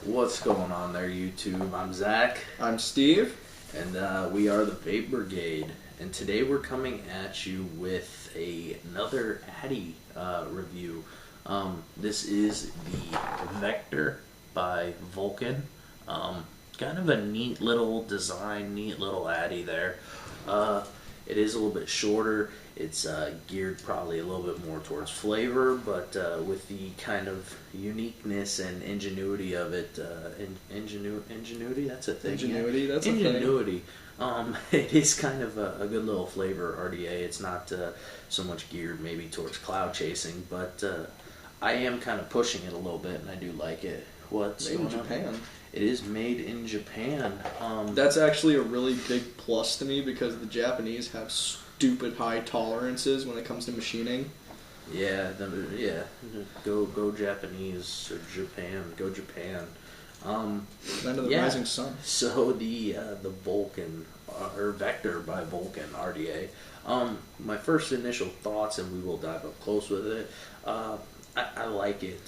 What's going on there, YouTube? I'm Zach. I'm Steve. And we are the Vape Brigade. And today we're coming at you with another Addy review. This is the Vector by Vulcan. Kind of a neat little design, neat little Addy there. It is a little bit shorter. It's geared probably a little bit more towards flavor, but with the kind of uniqueness and ingenuity of it, ingenuity, that's a thing. Ingenuity, yeah. That's ingenuity. A thing. It is kind of a good little flavor RDA. It's not so much geared maybe towards cloud chasing, but I am kind of pushing it a little bit, and I do like it. What's made in Japan? It is made in Japan. That's actually a really big plus to me because the Japanese have stupid high tolerances when it comes to machining. Yeah, go Japanese or Japan, go Japan. Land of the Rising Sun. So the Vulcan or Vector by Vulcan RDA. My first initial thoughts, and we will dive up close with it. I like it.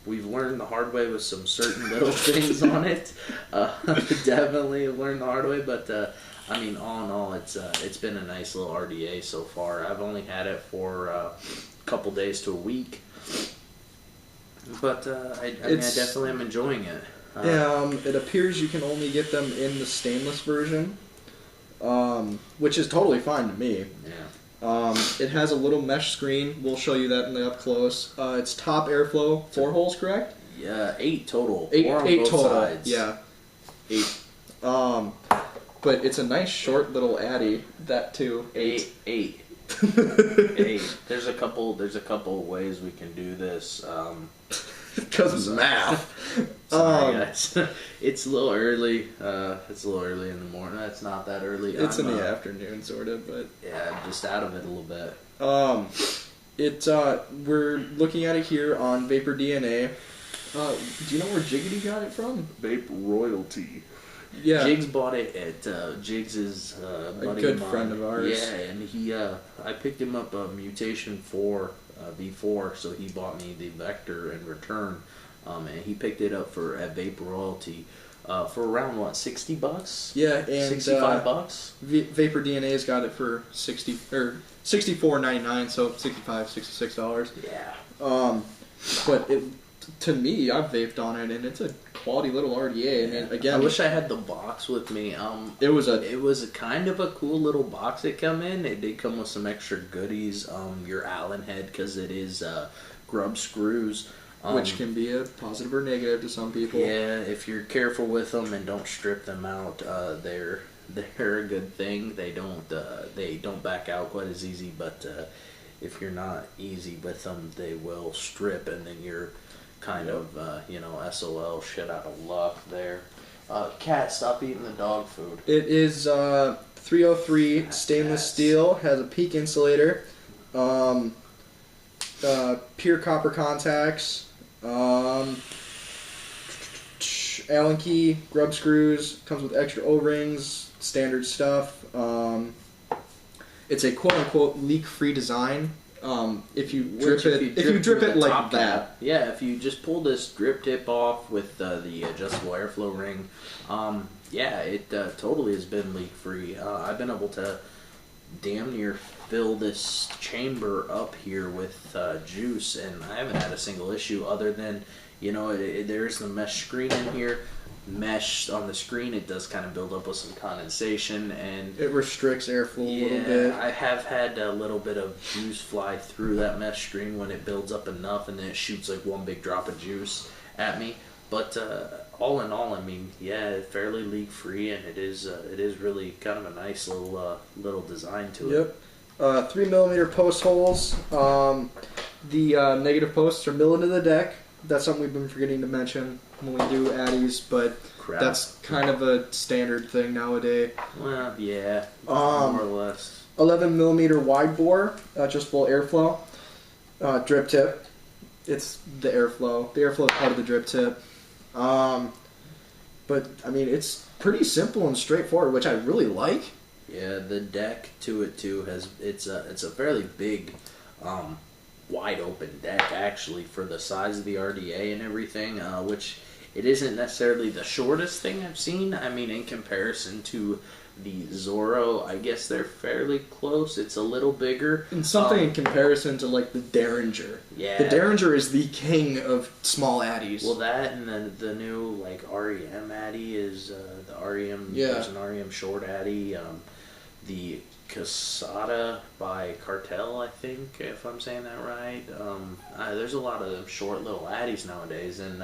We've learned the hard way with some certain little things on it. Definitely have learned the hard way, but I mean, all in all, it's been a nice little RDA so far. I've only had it for a couple days to a week, but I definitely am enjoying it. It appears you can only get them in the stainless version, which is totally fine to me. Yeah. It has a little mesh screen. We'll show you that in the up close. It's top airflow, 4 holes, correct? Yeah, 8 total. 8 4 on eight both total. sides. Yeah, 8. But it's a nice short little Addy. That too. 8. 8. There's a couple ways we can do this. Because math. Sorry, guys. It's a little early. It's a little early in the morning. It's not that early. It's in the afternoon, sort of, but yeah, I'm just out of it a little bit. We're looking at it here on Vapor DNA. Do you know where Jiggity got it from? Vape Royalty. Yeah, Jigs bought it at Jigs' buddy a good of mine. friend of ours. Yeah, and I picked him up a Mutation 4 V4, so he bought me the Vector in return, and he picked it up at Vape Royalty for around what, $60? Yeah, and $65. Vapor DNA's got it for $64.99, so $66. Yeah. But to me, I've vaped on it, and it's a quality little RDA. And Yeah. again, I wish I had the box with me. It was a kind of a cool little box it come in. It did come with some extra goodies. Your Allen head, because it is grub screws. Which can be a positive or negative to some people. Yeah, if you're careful with them and don't strip them out, they're a good thing. They don't back out quite as easy, but if you're not easy with them, they will strip, and then you're kind of SOL, shit out of luck there. Cat, stop eating the dog food. It is 303 stainless steel, has a peak insulator, pure copper contacts, Allen key, grub screws, comes with extra O-rings, standard stuff. It's a quote-unquote leak-free design. If you drip it like that. Yeah, if you just pull this drip tip off with the adjustable airflow ring, it totally has been leak-free. I've been able to damn near fill this chamber up here with juice, and I haven't had a single issue other than, there's the mesh screen in here. Mesh on the screen, it does kind of build up with some condensation, and it restricts airflow a little bit. I have had a little bit of juice fly through that mesh screen when it builds up enough, and then it shoots like one big drop of juice at me. But all in all, I mean, yeah, fairly leak free, and it is really kind of a nice little design to it. Yep. 3mm post holes. The negative posts are milled into the deck. That's something we've been forgetting to mention when we do Addies, but that's kind of a standard thing nowadays. Well, yeah, more or less. 11mm wide bore, adjustable airflow, drip tip. It's the airflow. The airflow is part of the drip tip. But I mean, it's pretty simple and straightforward, which I really like. Yeah, the deck to it too it's a fairly big, wide open deck actually for the size of the RDA and everything, which It isn't necessarily the shortest thing I've seen. I mean, in comparison to the Zorro, I guess they're fairly close. It's a little bigger. And something in comparison to, like, the Derringer. Yeah. The Derringer is the king of small Addies. Well, that and the new, like, REM Addy is the REM. Yeah. There's an REM short Addy. The Casada by Cartel, I think, if I'm saying that right. There's a lot of short little Addies nowadays, and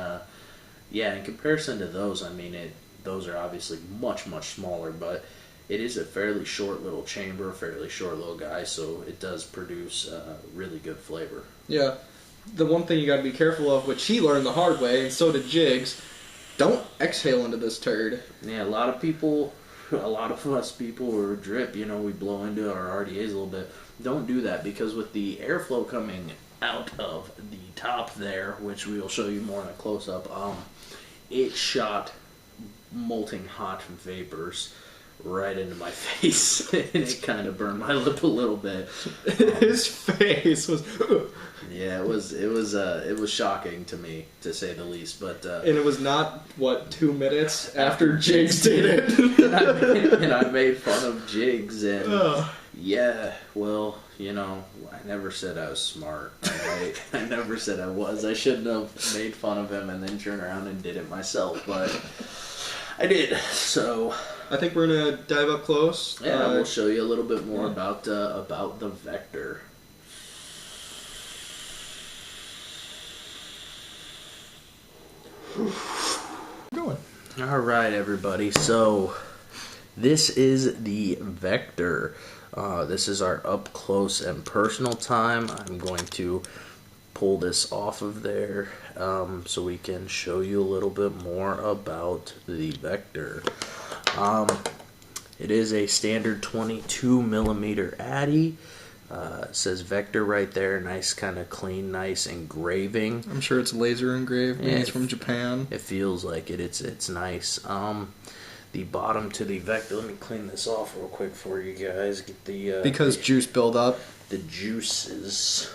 yeah, in comparison to those, I mean, those are obviously much, much smaller, but it is a fairly short little chamber, fairly short little guy, so it does produce really good flavor. Yeah. The one thing you got to be careful of, which he learned the hard way, and so did Jigs, don't exhale into this turd. Yeah, a lot of us people who are drip, you know, we blow into our RDAs a little bit. Don't do that, because with the airflow coming out of the top there, which we will show you more in a close-up, it shot molting hot vapors right into my face, and it kind of burned my lip a little bit. His face was... Yeah, it was shocking to me, to say the least. But and it was not, 2 minutes after Jigs did it. and I made fun of Jigs, and yeah, well, you know, I never said I was smart. Right? I never said I was. I shouldn't have made fun of him and then turned around and did it myself, but I did. So I think we're gonna dive up close. Yeah, we'll show you a little bit more about the Vector. Going. All right, everybody. So this is the Vector. This is our up close and personal time. I'm going to pull this off of there so we can show you a little bit more about the Vector. It is a standard 22 millimeter Addy. It says Vector right there. Nice, kind of clean, nice engraving. I'm sure it's laser engraved. Maybe Yeah, it's from Japan. It feels like it. It's nice. The bottom to the Vector. Let me clean this off real quick for you guys. Get the because juice build up. The juices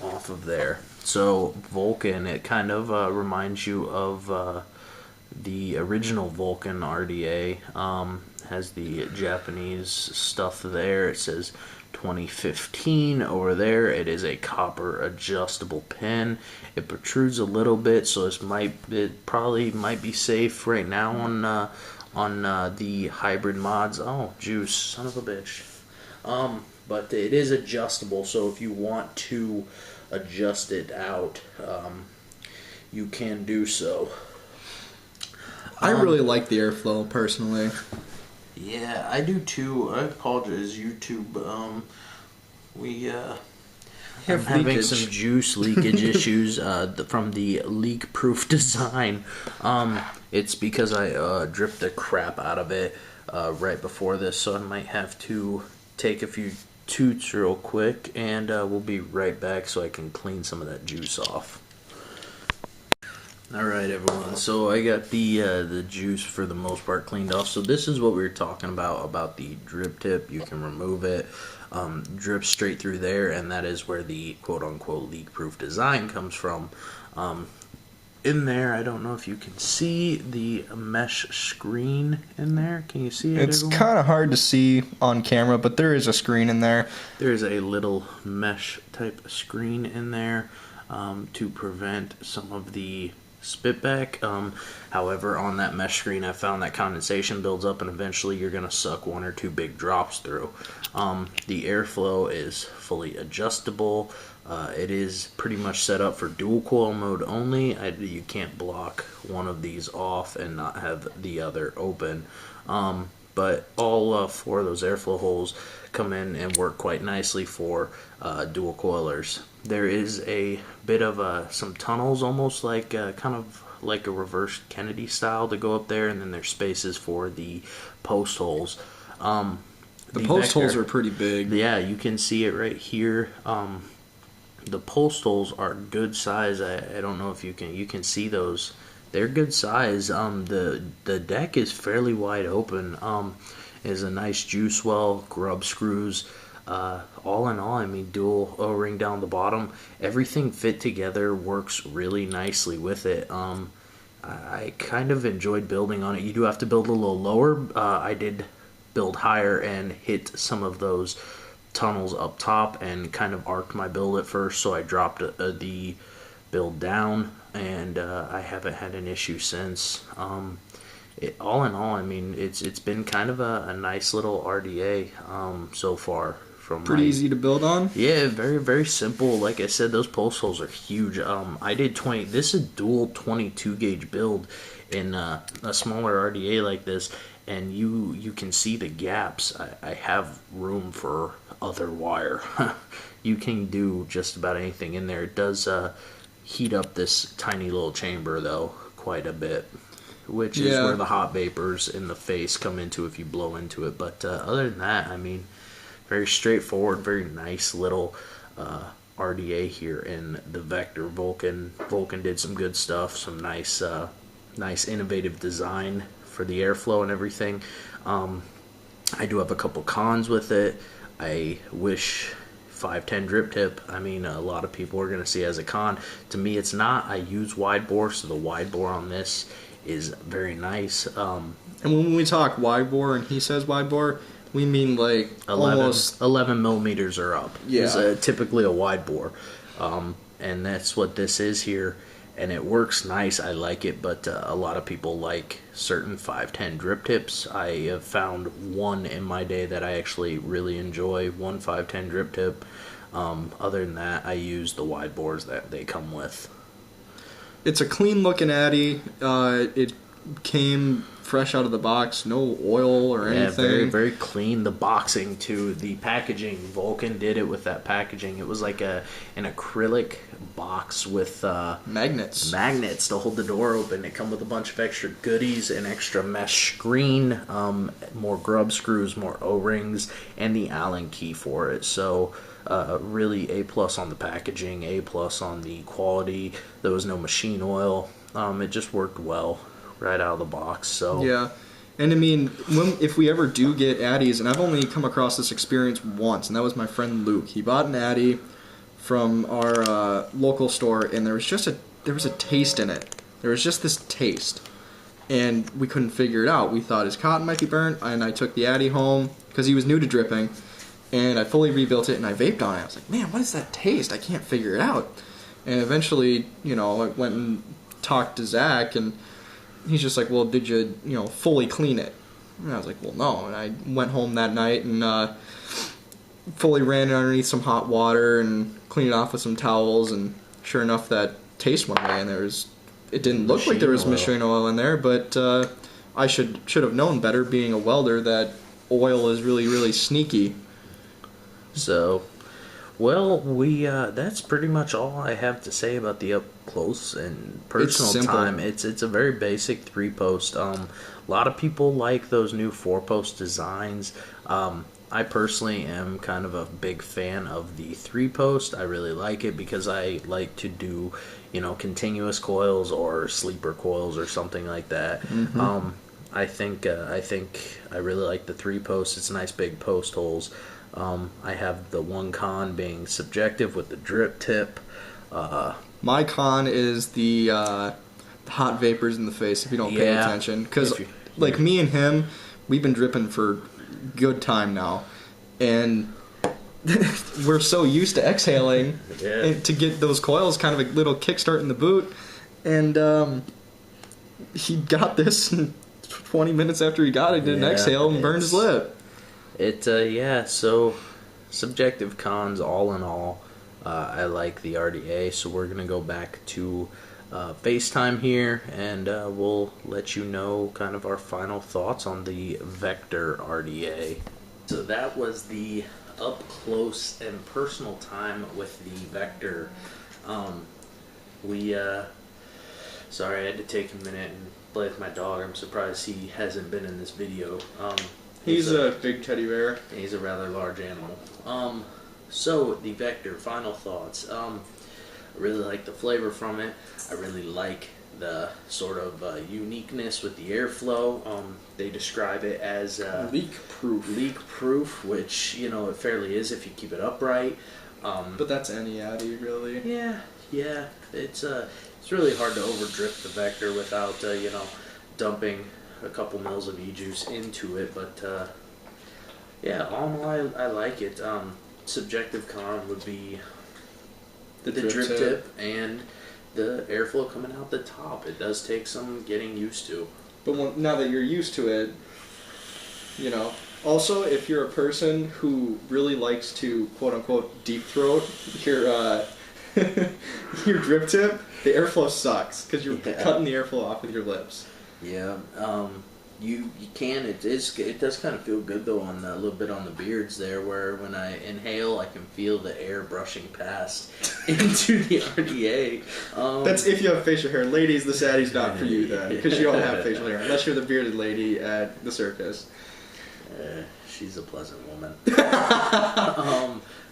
off of there. So Vulcan. It kind of reminds you of the original Vulcan RDA. Has the Japanese stuff there. It says 2015 over there. It is a copper adjustable pin. It protrudes a little bit, so it probably might be safe right now on the hybrid mods. Oh, juice, son of a bitch. But it is adjustable, so if you want to adjust it out, you can do so. I really like the airflow personally. Yeah, I do too. I apologize, YouTube. I'm having some juice leakage issues from the leak-proof design. It's because I dripped the crap out of it right before this, so I might have to take a few toots real quick, and we'll be right back so I can clean some of that juice off. Alright, everyone, so I got the juice for the most part cleaned off. So this is what we were talking about the drip tip. You can remove it, drip straight through there, and that is where the quote-unquote leak-proof design comes from. In there, I don't know if you can see the mesh screen in there. Can you see it, It's everyone? kind of hard to see on camera, but there is a screen in there. There's a little mesh type screen in there to prevent some of the spitback. However, on that mesh screen, I found that condensation builds up and eventually you're going to suck one or two big drops through. The airflow is fully adjustable. It is pretty much set up for dual coil mode only. You can't block one of these off and not have the other open. But all four of those airflow holes come in and work quite nicely for dual coilers. There is a bit of some tunnels, almost like kind of like a reverse Kennedy style to go up there, and then there's spaces for the post holes. The post holes are pretty big. Yeah, you can see it right here. The post holes are good size. I don't know if you can see those. They're good size. The deck is fairly wide open. Is a nice juice well, grub screws. All in all, I mean, dual O-ring down the bottom. Everything fit together works really nicely with it. I kind of enjoyed building on it. You do have to build a little lower. I did build higher and hit some of those tunnels up top and kind of arced my build at first, so I dropped the build down, and I haven't had an issue since. All in all, I mean, it's been kind of a nice little RDA so far. Pretty easy to build on. Yeah, very very simple. Like I said, those post holes are huge. I did 20. This is a dual 22 gauge build in a smaller RDA like this, and you can see the gaps. I have room for other wire. You can do just about anything in there. It does heat up this tiny little chamber though quite a bit, which is where the hot vapors in the face come into if you blow into it. But other than that, I mean, very straightforward, very nice little RDA here in the Vector. Vulcan did some good stuff, some nice innovative design for the airflow and everything. I do have a couple cons with it. I wish 510 drip tip. I mean, a lot of people are going to see it as a con. To me, it's not. I use wide bore, so the wide bore on this is very nice. And when we talk wide bore and he says wide bore, we mean like 11 millimeters or up. Yeah. Is typically a wide bore. And that's what this is here. And it works nice. I like it, but a lot of people like certain 510 drip tips. I have found one in my day that I actually really enjoy, one 510 drip tip. Other than that, I use the wide bores that they come with. It's a clean looking Addy. It came fresh out of the box, no oil or anything. Yeah, very, very clean. The boxing too, the packaging. Vulcan did it with that packaging. It was like an acrylic box with magnets to hold the door open. It come with a bunch of extra goodies, an extra mesh screen, more grub screws, more O-rings, and the Allen key for it. So really A+ on the packaging, A+ on the quality. There was no machine oil. It just worked well right out of the box. So yeah, and I mean, if we ever do get Addies, and I've only come across this experience once, and that was my friend Luke. He bought an Addy from our local store, and there was a taste in it. There was just this taste, and we couldn't figure it out. We thought his cotton might be burnt, and I took the Addy home because he was new to dripping, and I fully rebuilt it, and I vaped on it. I was like, man, what is that taste? I can't figure it out. And eventually, I went and talked to Zach, and he's just like, well, did you, fully clean it? And I was like, well, no. And I went home that night and fully ran it underneath some hot water and cleaned it off with some towels, and sure enough, that taste went away, and it didn't look like there was machine oil in there, but I should have known better, being a welder, that oil is really, really sneaky. So, well, that's pretty much all I have to say about the up close and personal time. It's a very basic 3-post. A lot of people like those new 4-post designs. I personally am kind of a big fan of the 3-post. I really like it because I like to do, continuous coils or sleeper coils or something like that. Mm-hmm. I think I really like the 3-post. It's nice big post holes. I have the one con being subjective with the drip tip. My con is the hot vapors in the face if you don't pay attention. Because, me and him, we've been dripping for good time now. And we're so used to exhaling to get those coils kind of a little kickstart in the boot. And he got this, and 20 minutes after he got it, did an exhale and burned his lip. So subjective cons all in all. I like the RDA, so we're going to go back to FaceTime here, and we'll let you know kind of our final thoughts on the Vector RDA. So that was the up close and personal time with the Vector. Sorry, I had to take a minute and play with my dog. I'm surprised he hasn't been in this video. He's a big teddy bear. He's a rather large animal. So, the Vector, final thoughts. I really like the flavor from it. I really like the sort of uniqueness with the airflow. They describe it as leak-proof. Leak-proof, which, it fairly is if you keep it upright. But that's any Addy, really. Yeah. It's It's really hard to over drip the Vector without dumping a couple mils of e-juice into it. But yeah, all in all, I like it. Subjective con would be the drip tip and the airflow coming out the top. It does take some getting used to. But now that you're used to it, Also, if you're a person who really likes to quote unquote deep throat your your drip tip, the airflow sucks because you're cutting the airflow off with your lips. Yeah. You can. It does kind of feel good though on a little bit on the beards there, where when I inhale, I can feel the air brushing past into the RDA. That's if you have facial hair, ladies. This Addy's not for you then, because you don't have facial hair unless you're the bearded lady at the circus. She's a pleasant woman.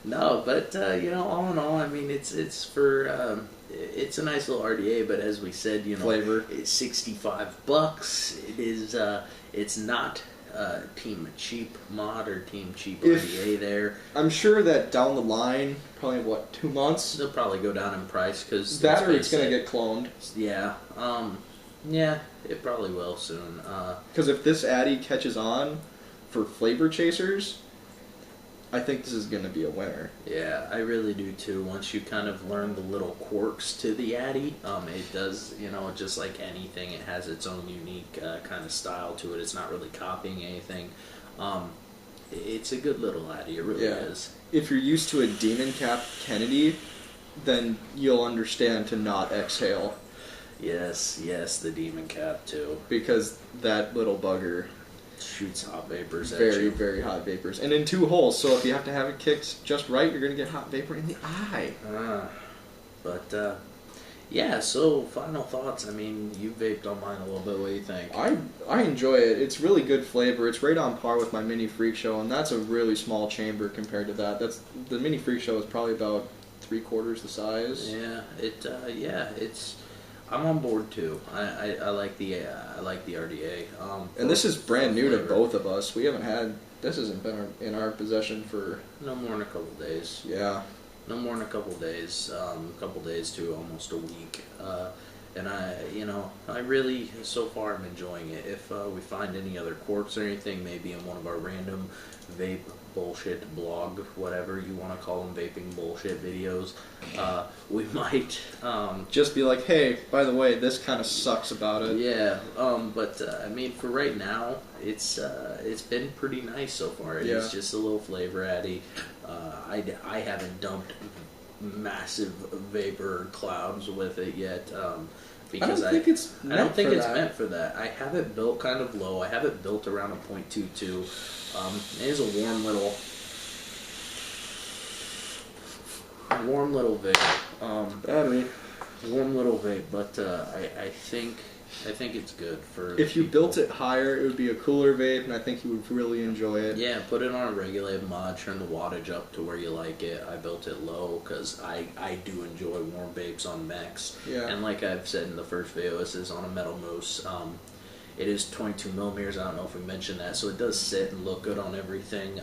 No, but all in all, I mean, it's for it's a nice little RDA, but as we said, flavor. It's $65. It is it's not Team Cheap mod or Team Cheap RDA there. I'm sure that down the line, probably 2 months, they'll probably go down in price because that or it's gonna get cloned. Yeah. Yeah, it probably will soon. Because if this Addy catches on for flavor chasers, I think this is going to be a winner. Yeah, I really do too. Once you kind of learn the little quirks to the Addy, it does, just like anything, it has its own unique kind of style to it. It's not really copying anything. It's a good little Addy, it really is. If you're used to a Demon Cap Kennedy, then you'll understand to not exhale. Yes, the Demon Cap too. Because that little bugger shoots hot vapors at you. Very, very hot vapors. And in 2 holes, so if you have to have it kicked just right, you're going to get hot vapor in the eye. But, yeah, so final thoughts. I mean, you vaped on mine a little bit. What do you think? I enjoy it. It's really good flavor. It's right on par with my Mini Freak Show, and that's a really small chamber compared to that. The Mini Freak Show is probably about 3/4 the size. Yeah, it's... I'm on board too. I like the RDA. And this is brand new to both of us. We haven't had this hasn't been in our possession for no more than a couple days. Yeah, no more than a couple days. A couple days to almost a week. And I really so far I'm enjoying it. If we find any other quirks or anything, maybe in one of our random vape bullshit blog, whatever you want to call them, vaping bullshit videos, we might just be like, hey, by the way, this kind of sucks about it. Yeah, but I mean, for right now, it's been pretty nice so far. It's just a little flavor Addy. I haven't dumped massive vapor clouds with it yet. Because I don't think it's meant for that. I have it built kind of low. I have it built around a .22. It is a warm little vape. Battery. Warm little vape, but I think it's good for. If you built it higher, it would be a cooler vape, and I think you would really enjoy it. Yeah, put it on a regulated mod, turn the wattage up to where you like it. I built it low because I do enjoy warm vapes on mechs. Yeah. And like I've said in the first video, this is on a metal mousse. It is 22 millimeters. I don't know if we mentioned that, so it does sit and look good on everything.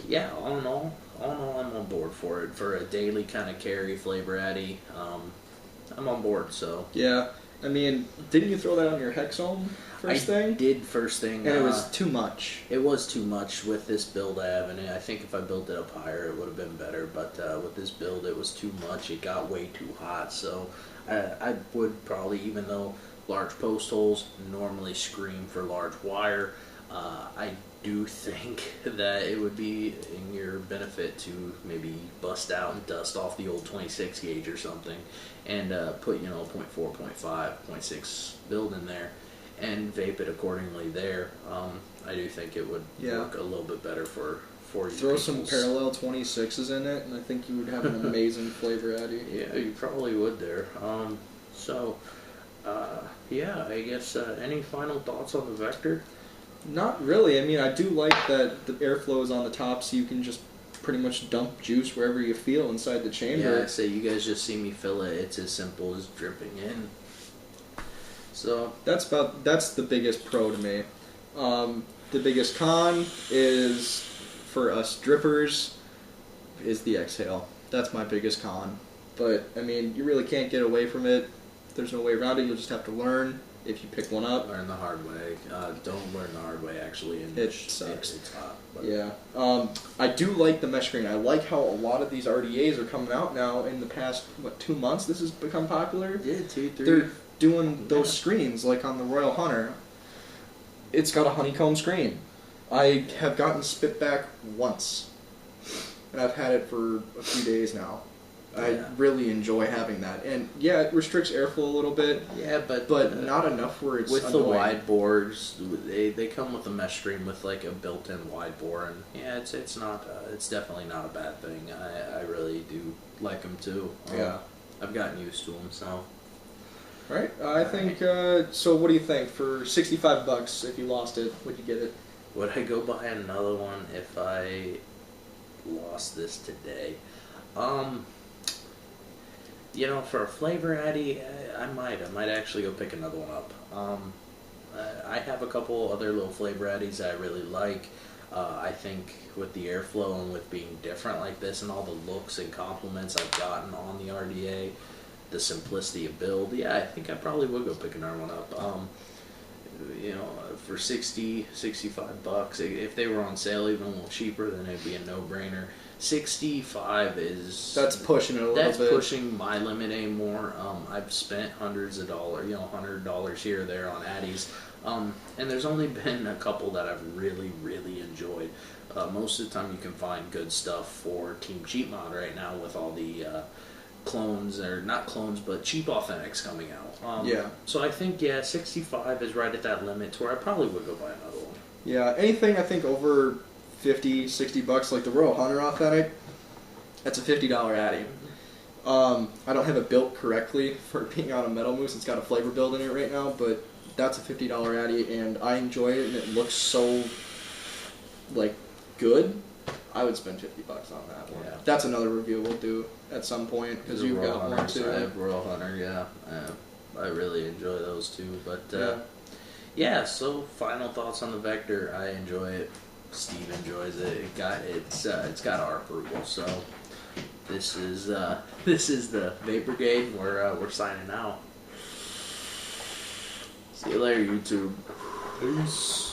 Yeah, all in all, I'm on board for it for a daily kind of carry flavor Addy. I'm on board. So yeah. I mean, didn't you throw that on your Hexome first thing? I did first thing. And it was too much. It was too much with this build I have, and I think if I built it up higher, it would have been better. But with this build, it was too much. It got way too hot. So I would probably, even though large post holes normally scream for large wire, I do think that it would be in your benefit to maybe bust out and dust off the old 26 gauge or something and put 0.4, 0.5, 0.6 build in there and vape it accordingly there. I do think it would work a little bit better for you. Throw some parallel 26s in it, and I think you would have an amazing flavor Addy. Yeah, you probably would there. Yeah, I guess any final thoughts on the Vector? Not really. I mean, I do like that the airflow is on the top, so you can just pretty much dump juice wherever you feel inside the chamber. Yeah, you guys just see me fill it. It's as simple as dripping in. So that's the biggest pro to me. The biggest con is for us drippers is the exhale. That's my biggest con. But, I mean, you really can't get away from it. There's no way around it. You'll just have to learn if you pick one up. Learn the hard way. Don't learn the hard way, actually. And It sucks. It's hot. But. Yeah. I do like the mesh screen. I like how a lot of these RDAs are coming out now in the past, 2 months this has become popular? Yeah, 2, 3. They're doing those screens like on the Royal Hunter. It's got a honeycomb screen. I have gotten spit back once. And I've had it for a few days now. I really enjoy having that. And yeah, it restricts airflow a little bit. Yeah, but not enough where it's with annoying. the wide boards, they come with a mesh screen with like a built-in wide bore, and yeah, it's not it's definitely not a bad thing. I really do like them too. Yeah, I've gotten used to them. So, right. I think. So, what do you think for $65 if you lost it? Would you get it? Would I go buy another one if I lost this today? You know, for a flavor Addy, I might actually go pick another one up. I have a couple other little flavor Addies I really like. I think with the airflow and with being different like this and all the looks and compliments I've gotten on the RDA, the simplicity of build, yeah, I think I probably would go pick another one up. You know, for $65, if they were on sale even a little cheaper, then it'd be a no-brainer. 65 is... That's pushing it a little bit. That's pushing my limit anymore. I've spent hundreds of dollars, $100 here or there on Addies. And there's only been a couple that I've really, really enjoyed. Most of the time you can find good stuff for Team Cheap Mod right now with all the clones, or not clones, but cheap authentics coming out. Yeah. So I think, 65 is right at that limit to where I probably would go buy another one. Yeah, anything I think over $50-$60, like the Royal Hunter authentic, that's a $50 Addy. I don't have it built correctly for being on a Metal Moose. It's got a flavor build in it right now, but that's a $50 Addy, and I enjoy it, and it looks so, like, good. I would spend $50 on that one. Yeah. That's another review we'll do at some point, because you've got one too. I have Royal Hunter, yeah. I really enjoy those too, but yeah. So final thoughts on the Vector. I enjoy it. Steve enjoys it. It's got our approval. So this is the Vape Brigade. We're signing out. See you later, YouTube. Peace.